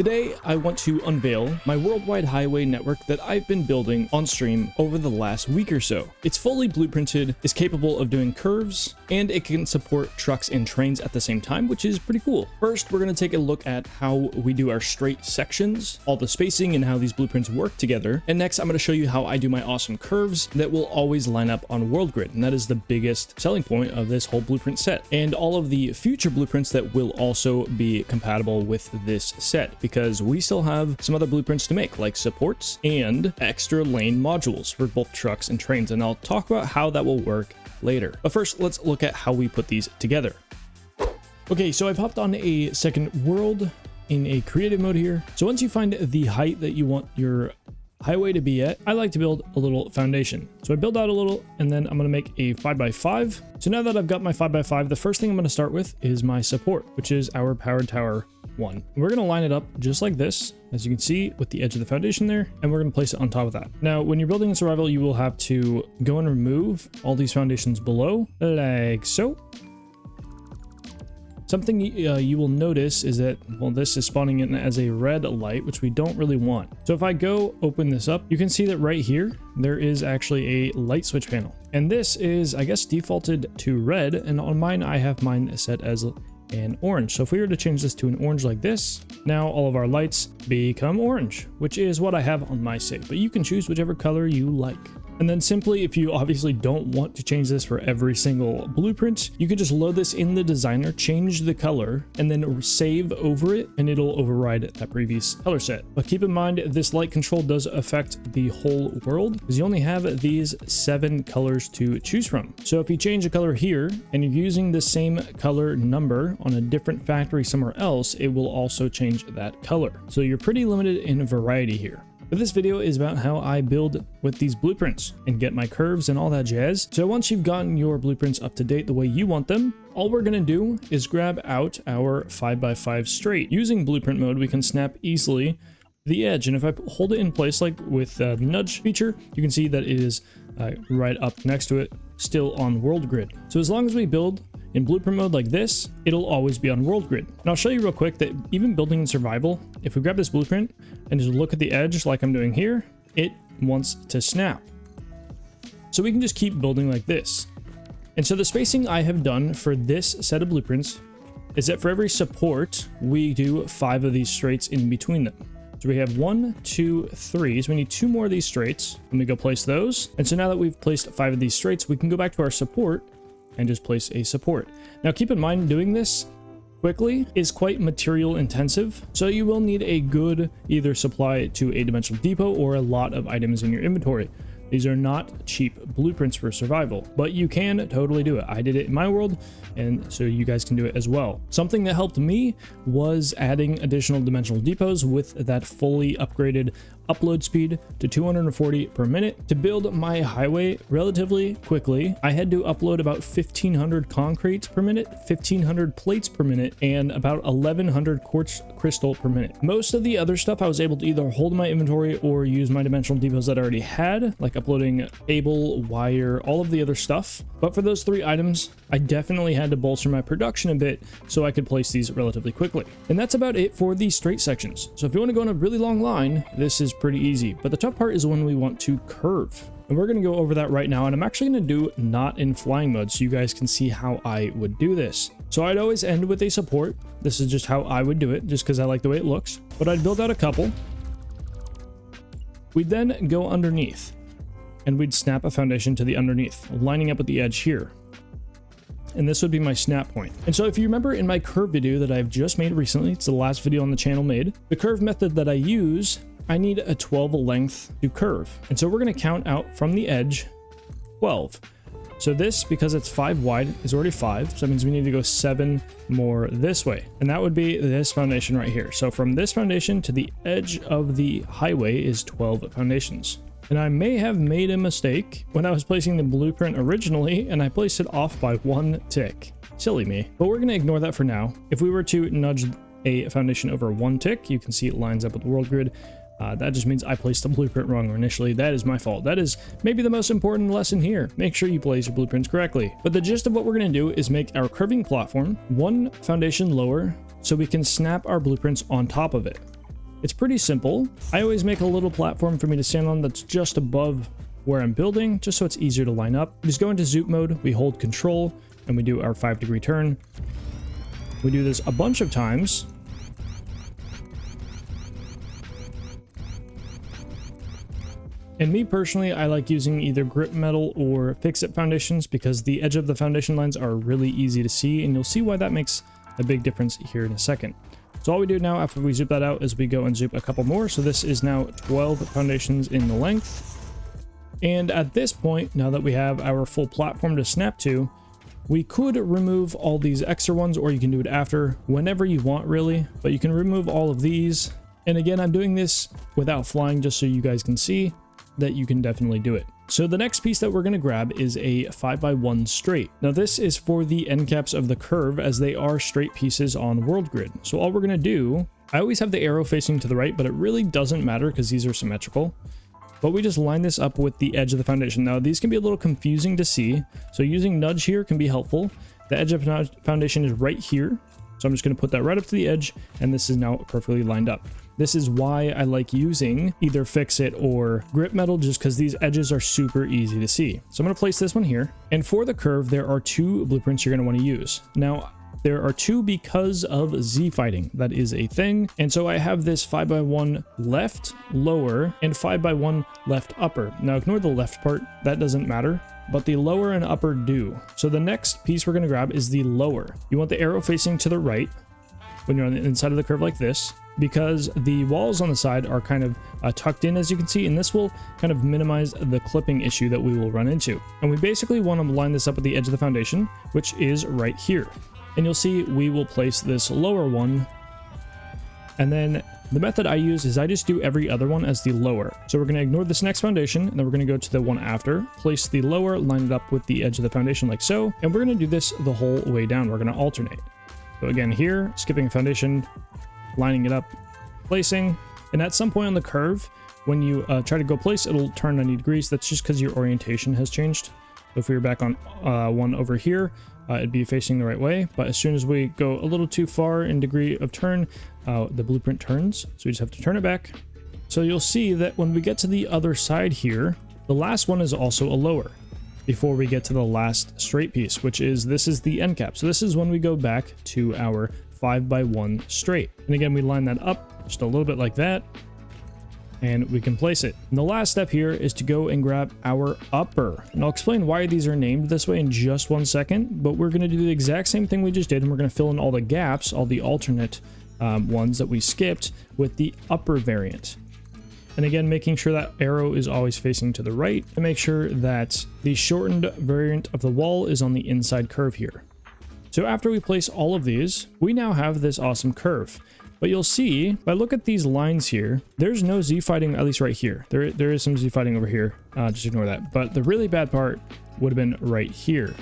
Today, I want to unveil my worldwide highway network that I've been building on stream over the last week or so. It's fully blueprinted, is capable of doing curves, and it can support trucks and trains at the same time, which is pretty cool. First, we're going to take a look at how we do our straight sections, all the spacing and how these blueprints work together. And next, I'm going to show you how I do my awesome curves that will always line up on world grid. And that is the biggest selling point of this whole blueprint set. And all of the future blueprints that will also be compatible with this set, because we still have some other blueprints to make, like supports and extra lane modules for both trucks and trains. And I'll talk about how that will work later. But first, let's look at how we put these together. Okay, so I've hopped on a second world in a creative mode here. So once you find the height that you want your highway to be at, I like to build a little foundation. So I build out a little, and then I'm going to make a 5x5. So now that I've got my 5x5, the first thing I'm going to start with is my support, which is our powered tower 1. We're going to line it up just like this, as you can see, with the edge of the foundation there, and we're going to place it on top of that. Now, when you're building in survival, you will have to go and remove all these foundations below, like so. Something you will notice is that, well, this is spawning in as a red light, which we don't really want. So if I go open this up, you can see that right here, there is actually a light switch panel. And this is, I guess, defaulted to red. And on mine, I have mine set as an orange. So if we were to change this to an orange like this, now all of our lights become orange, which is what I have on my save. But you can choose whichever color you like. And then simply, if you obviously don't want to change this for every single blueprint, you can just load this in the designer, change the color, and then save over it, and it'll override that previous color set. But keep in mind, this light control does affect the whole world, because you only have these 7 colors to choose from. So if you change a color here, and you're using the same color number on a different factory somewhere else, it will also change that color. So you're pretty limited in variety here. But this video is about how I build with these blueprints and get my curves and all that jazz. So once you've gotten your blueprints up to date the way you want them, all we're going to do is grab out our 5x5 straight. Using blueprint mode, we can snap easily the edge. And if I hold it in place, like with the nudge feature, you can see that it is right up next to it, still on world grid. So as long as we build in blueprint mode like this, it'll always be on world grid. And I'll show you real quick that even building in survival, if we grab this blueprint and just look at the edge like I'm doing here, it wants to snap. So we can just keep building like this. And so the spacing I have done for this set of blueprints is that for every support, we do 5 of these straights in between them. So we have 1, 2, 3. So we need 2 more of these straights. Let me go place those. And so now that we've placed 5 of these straights, we can go back to our support and just place a support. Now keep in mind, doing this quickly is quite material intensive, so you will need a good either supply to a dimensional depot or a lot of items in your inventory. These are not cheap blueprints for survival, but you can totally do it. I did it in my world, and so you guys can do it as well. Something that helped me was adding additional dimensional depots with that fully upgraded upload speed to 240 per minute. To build my highway relatively quickly, I had to upload about 1,500 concrete per minute, 1,500 plates per minute, and about 1,100 quartz crystal per minute. Most of the other stuff I was able to either hold in my inventory or use my dimensional depots that I already had, like uploading cable, wire, all of the other stuff. But for those 3 items, I definitely had to bolster my production a bit so I could place these relatively quickly. And that's about it for these straight sections. So if you want to go on a really long line, this is pretty easy. But the tough part is when we want to curve. And we're going to go over that right now. And I'm actually going to do not in flying mode so you guys can see how I would do this. So I'd always end with a support. This is just how I would do it, just because I like the way it looks. But I'd build out a couple. We'd then go underneath, and we'd snap a foundation to the underneath, lining up with the edge here. And this would be my snap point. And so if you remember in my curve video that I've just made recently, it's the last video on the channel made, the curve method that I use, I need a 12 length to curve. And so we're going to count out from the edge 12. So this, because it's 5 wide, is already 5. So that means we need to go 7 more this way. And that would be this foundation right here. So from this foundation to the edge of the highway is 12 foundations. And I may have made a mistake when I was placing the blueprint originally, and I placed it off by 1 tick. Silly me. But we're going to ignore that for now. If we were to nudge a foundation over 1 tick, you can see it lines up with the world grid. That just means I placed the blueprint wrong initially. That is my fault. That is maybe the most important lesson here. Make sure you place your blueprints correctly. But the gist of what we're going to do is make our curving platform one foundation lower so we can snap our blueprints on top of it. It's pretty simple. I always make a little platform for me to stand on that's just above where I'm building, just so it's easier to line up. We just go into zoop mode, we hold control, and we do our 5-degree turn. We do this a bunch of times. And me personally, I like using either grip metal or fix-it foundations because the edge of the foundation lines are really easy to see, and you'll see why that makes a big difference here in a second. So all we do now after we zoop that out is we go and zoop a couple more. So this is now 12 foundations in the length. And at this point, now that we have our full platform to snap to, we could remove all these extra ones, or you can do it after, whenever you want really, but you can remove all of these. And again, I'm doing this without flying just so you guys can see that you can definitely do it. So the next piece that we're going to grab is a 5x1 straight. Now this is for the end caps of the curve, as they are straight pieces on world grid. So all we're going to do, I always have the arrow facing to the right, but it really doesn't matter because these are symmetrical. But we just line this up with the edge of the foundation. Now these can be a little confusing to see, so using nudge here can be helpful. The edge of the foundation is right here, so I'm just going to put that right up to the edge, and this is now perfectly lined up. This is why I like using either fix-it or grip metal, just because these edges are super easy to see. So I'm going to place this one here, and for the curve there are 2 blueprints you're going to want to use. Now there are 2 because of Z fighting. That is a thing. And so I have this 5x1 left lower and 5x1 left upper. Now ignore the left part, that doesn't matter, but the lower and upper do. So the next piece we're going to grab is the lower. You want the arrow facing to the right when you're on the inside of the curve like this, because the walls on the side are kind of tucked in, as you can see, and this will kind of minimize the clipping issue that we will run into. And we basically want to line this up with the edge of the foundation, which is right here. And you'll see we will place this lower one, and then the method I use is I just do every other one as the lower. So we're going to ignore this next foundation, and then we're going to go to the one after, place the lower, line it up with the edge of the foundation like so, and we're going to do this the whole way down. We're going to alternate. So again here, skipping a foundation, lining it up, placing, and at some point on the curve, when you try to go place, it'll turn 90 degrees. That's just because your orientation has changed. So if we were back on one over here, it'd be facing the right way. But as soon as we go a little too far in degree of turn, the blueprint turns. So we just have to turn it back. So you'll see that when we get to the other side here, the last one is also a lower before we get to the last straight piece, which is, this is the end cap. So this is when we go back to our 5x1 straight. And again, we line that up just a little bit like that, and we can place it. And the last step here is to go and grab our upper. And I'll explain why these are named this way in just one second, but we're going to do the exact same thing we just did, and we're going to fill in all the gaps, all the alternate ones that we skipped, with the upper variant. And again, making sure that arrow is always facing to the right, and make sure that the shortened variant of the wall is on the inside curve here. So after we place all of these, we now have this awesome curve. But you'll see, if I look at these lines here, there's no Z fighting, at least right here. There is some Z fighting over here, just ignore that. But the really bad part would have been right here.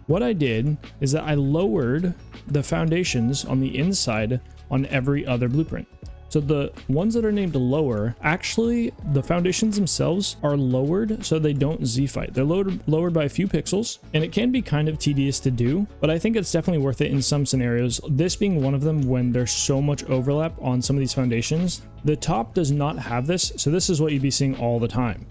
What I did is that I lowered the foundations on the inside on every other blueprint. So the ones that are named lower, actually the foundations themselves are lowered so they don't Z-fight. They're lowered by a few pixels, and it can be kind of tedious to do, but I think it's definitely worth it in some scenarios, this being one of them when there's so much overlap on some of these foundations. The top does not have this, so this is what you'd be seeing all the time.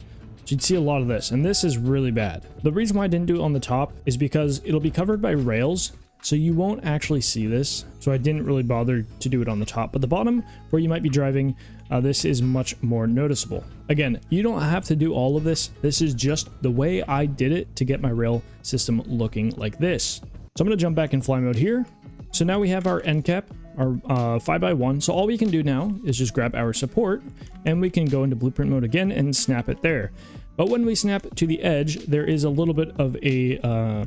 So you'd see a lot of this, and this is really bad. The reason why I didn't do it on the top is because it'll be covered by rails, so you won't actually see this, so I didn't really bother to do it on the top. But the bottom, where you might be driving, this is much more noticeable. Again, you don't have to do all of this. This is just the way I did it to get my rail system looking like this. So I'm going to jump back in fly mode here. So now we have our end cap, our 5x1. So all we can do now is just grab our support, and we can go into blueprint mode again and snap it there. But when we snap to the edge, there is a little bit of a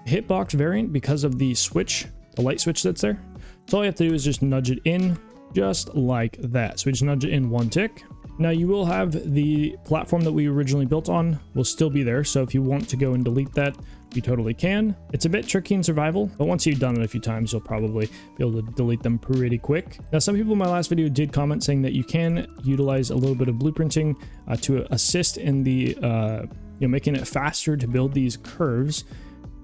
hitbox variant because of the switch, the light switch that's there. So all you have to do is just nudge it in just like that. So we just nudge it in one tick. Now you will have the platform that we originally built on will still be there. So if you want to go and delete that, you totally can. It's a bit tricky in survival, but once you've done it a few times, you'll probably be able to delete them pretty quick. Now, some people in my last video did comment saying that you can utilize a little bit of blueprinting to assist in the, making it faster to build these curves.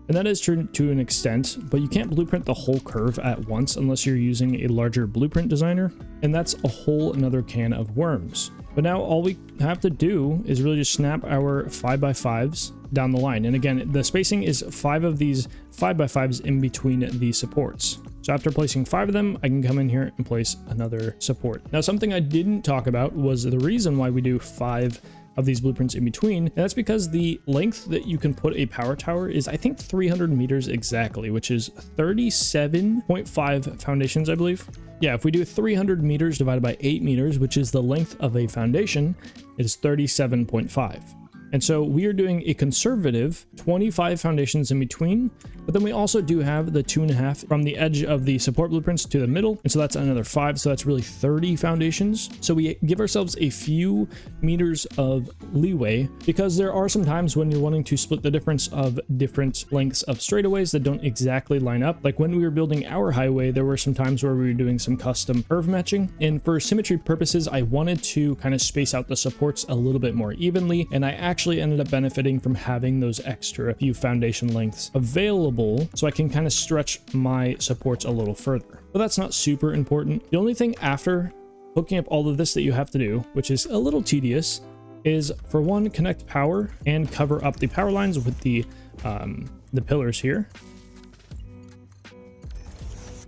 And that is true to an extent, but you can't blueprint the whole curve at once unless you're using a larger blueprint designer, and that's a whole another can of worms. But now all we have to do is really just snap our 5x5s down the line. And again, the spacing is 5 of these 5x5s in between the supports. So after placing 5 of them, I can come in here and place another support. Now, something I didn't talk about was the reason why we do 5 of these blueprints in between, and that's because the length that you can put a power tower is, I think, 300 meters exactly, which is 37.5 foundations, I believe. Yeah, if we do 300 meters divided by 8 meters, which is the length of a foundation, it is 37.5. And so we are doing a conservative 25 foundations in between, but then we also do have the 2.5 from the edge of the support blueprints to the middle. And so that's another 5. So that's really 30 foundations. So we give ourselves a few meters of leeway, because there are some times when you're wanting to split the difference of different lengths of straightaways that don't exactly line up. Like when we were building our highway, there were some times where we were doing some custom curve matching. And for symmetry purposes, I wanted to kind of space out the supports a little bit more evenly. And I actually ended up benefiting from having those extra few foundation lengths available, so I can kind of stretch my supports a little further. But that's not super important. The only thing after hooking up all of this that you have to do, which is a little tedious, is for one, connect power and cover up the power lines with the pillars here.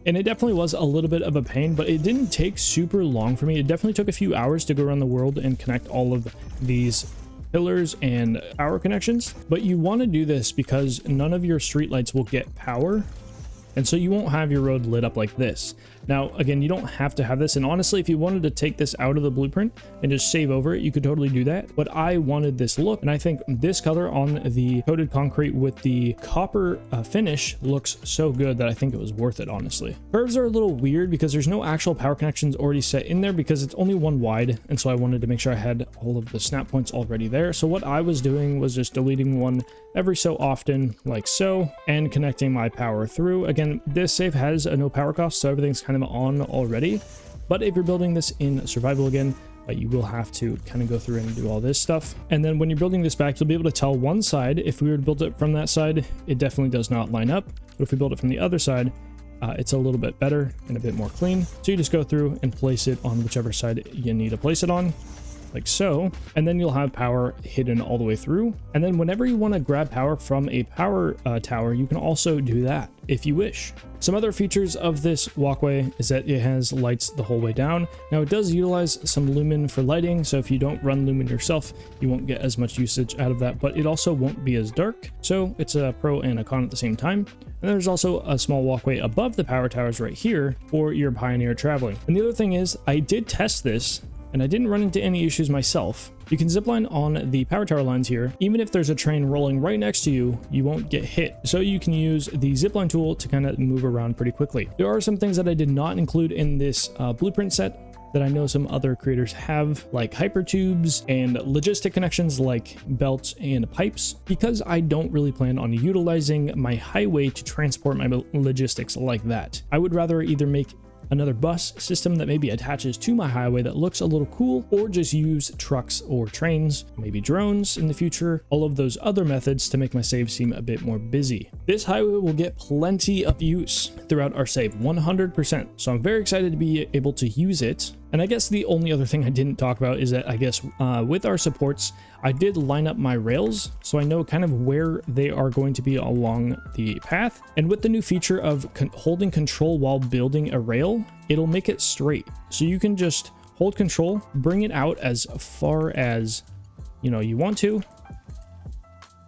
And it definitely was a little bit of a pain, but it didn't take super long for me. It definitely took a few hours to go around the world and connect all of these pillars and power connections. But you want to do this because none of your streetlights will get power, and so you won't have your road lit up like this. Now, again, you don't have to have this, and honestly, if you wanted to take this out of the blueprint and just save over it, you could totally do that. But I wanted this look, and I think this color on the coated concrete with the copper finish looks so good that I think it was worth it, honestly. Curves are a little weird because there's no actual power connections already set in there because it's only one wide, and so I wanted to make sure I had all of the snap points already there. So what I was doing was just deleting one every so often, like so, and connecting my power through. Again, this save has a no power cost, so everything's kind of on already. But if you're building this in survival again, you will have to kind of go through and do all this stuff. And then when you're building this back, you'll be able to tell one side. If we were to build it from that side, it definitely does not line up. But if we build it from the other side, it's a little bit better and a bit more clean. So you just go through and place it on whichever side you need to place it on, like so, and then you'll have power hidden all the way through. And then whenever you want to grab power from a power tower, you can also do that if you wish. Some other features of this walkway is that it has lights the whole way down. Now, it does utilize some lumen for lighting, so if you don't run lumen yourself, you won't get as much usage out of that, but it also won't be as dark, so it's a pro and a con at the same time. And there's also a small walkway above the power towers right here for your pioneer traveling. And the other thing is, I did test this and I didn't run into any issues myself. You can zipline on the power tower lines here. Even if there's a train rolling right next to you, you won't get hit. So you can use the zipline tool to kind of move around pretty quickly. There are some things that I did not include in this blueprint set that I know some other creators have, like hypertubes and logistic connections like belts and pipes, because I don't really plan on utilizing my highway to transport my logistics like that. I would rather either make another bus system that maybe attaches to my highway that looks a little cool, or just use trucks or trains, maybe drones in the future, all of those other methods to make my save seem a bit more busy. This highway will get plenty of use throughout our save, 100%. So I'm very excited to be able to use it. And I guess the only other thing I didn't talk about is that I guess with our supports, I did line up my rails so I know kind of where they are going to be along the path. And with the new feature of holding control while building a rail, it'll make it straight. So you can just hold control, bring it out as far as you want to,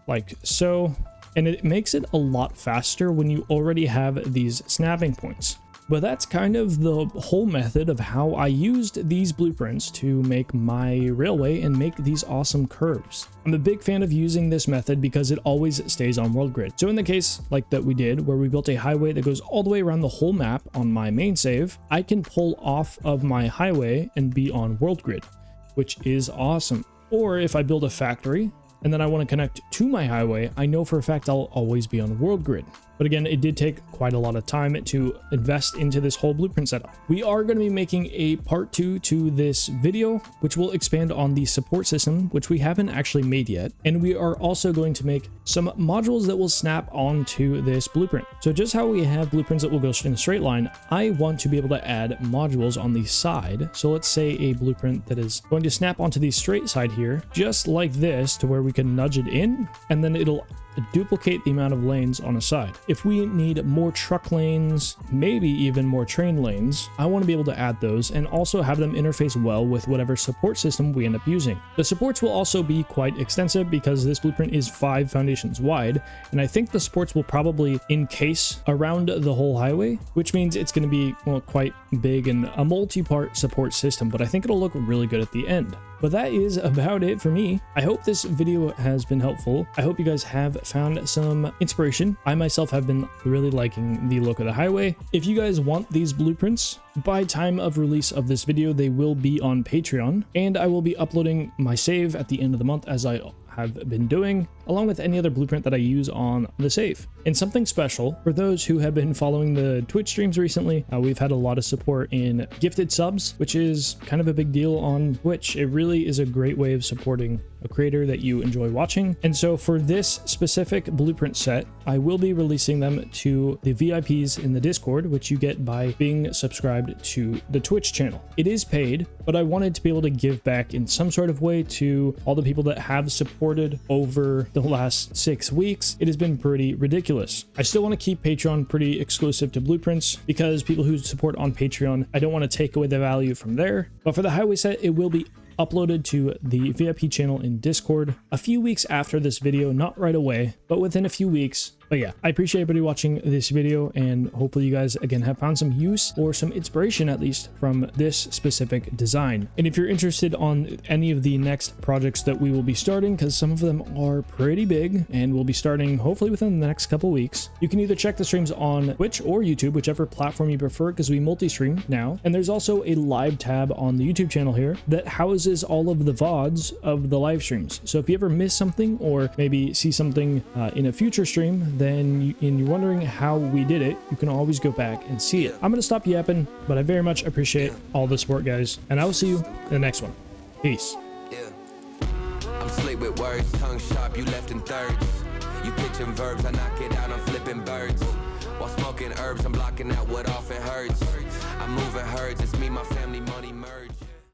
like so. And it makes it a lot faster when you already have these snapping points. But that's kind of the whole method of how I used these blueprints to make my railway and make these awesome curves. I'm a big fan of using this method because it always stays on world grid. So in the case like that we did, where we built a highway that goes all the way around the whole map on my main save, I can pull off of my highway and be on world grid, which is awesome. Or if I build a factory and then I want to connect to my highway, I know for a fact I'll always be on world grid. But again, it did take quite a lot of time to invest into this whole blueprint setup. We are going to be making a part 2 to this video, which will expand on the support system, which we haven't actually made yet. And we are also going to make some modules that will snap onto this blueprint. So just how we have blueprints that will go in a straight line, I want to be able to add modules on the side. So let's say a blueprint that is going to snap onto the straight side here, just like this, to where we can nudge it in, and then it'll duplicate the amount of lanes on a side. If we need more truck lanes, maybe even more train lanes, I want to be able to add those and also have them interface well with whatever support system we end up using. The supports will also be quite extensive because this blueprint is 5 foundations wide, and I think the supports will probably encase around the whole highway, which means it's going to be, well, quite big and a multi-part support system, but I think it'll look really good at the end. But that is about it for me. I hope this video has been helpful. I hope you guys have found some inspiration. I myself have been really liking the look of the highway. If you guys want these blueprints, by time of release of this video, they will be on Patreon, and I will be uploading my save at the end of the month, as I have been doing, along with any other blueprint that I use on the save. And something special for those who have been following the Twitch streams recently, we've had a lot of support in gifted subs, which is kind of a big deal on Twitch. It really is a great way of supporting a creator that you enjoy watching. And so for this specific blueprint set, I will be releasing them to the VIPs in the Discord, which you get by being subscribed to the Twitch channel. It is paid, but I wanted to be able to give back in some sort of way to all the people that have supported over the last 6 weeks. It has been pretty ridiculous. I still want to keep Patreon pretty exclusive to blueprints because people who support on Patreon, I don't want to take away the value from there. But for the highway set, it will be uploaded to the VIP channel in Discord a few weeks after this video, not right away, but within a few weeks. But yeah, I appreciate everybody watching this video, and hopefully you guys again have found some use or some inspiration at least from this specific design. And if you're interested on any of the next projects that we will be starting, because some of them are pretty big and we'll be starting hopefully within the next couple weeks, you can either check the streams on Twitch or YouTube, whichever platform you prefer, because we multi-stream now. And there's also a live tab on the YouTube channel here that houses all of the VODs of the live streams. So if you ever miss something or maybe see something in a future stream, and you're wondering how we did it, you can always go back and see it. I'm going to stop yapping, but I very much appreciate all the support, guys, and I will see you in the next one. Peace. I'm slick with words, tongue sharp, you left in thirds. You pitching verbs, I knock it out, I'm flipping birds. While smoking herbs, I'm blocking out what often hurts. I'm moving herds, it's me, my family, money merge.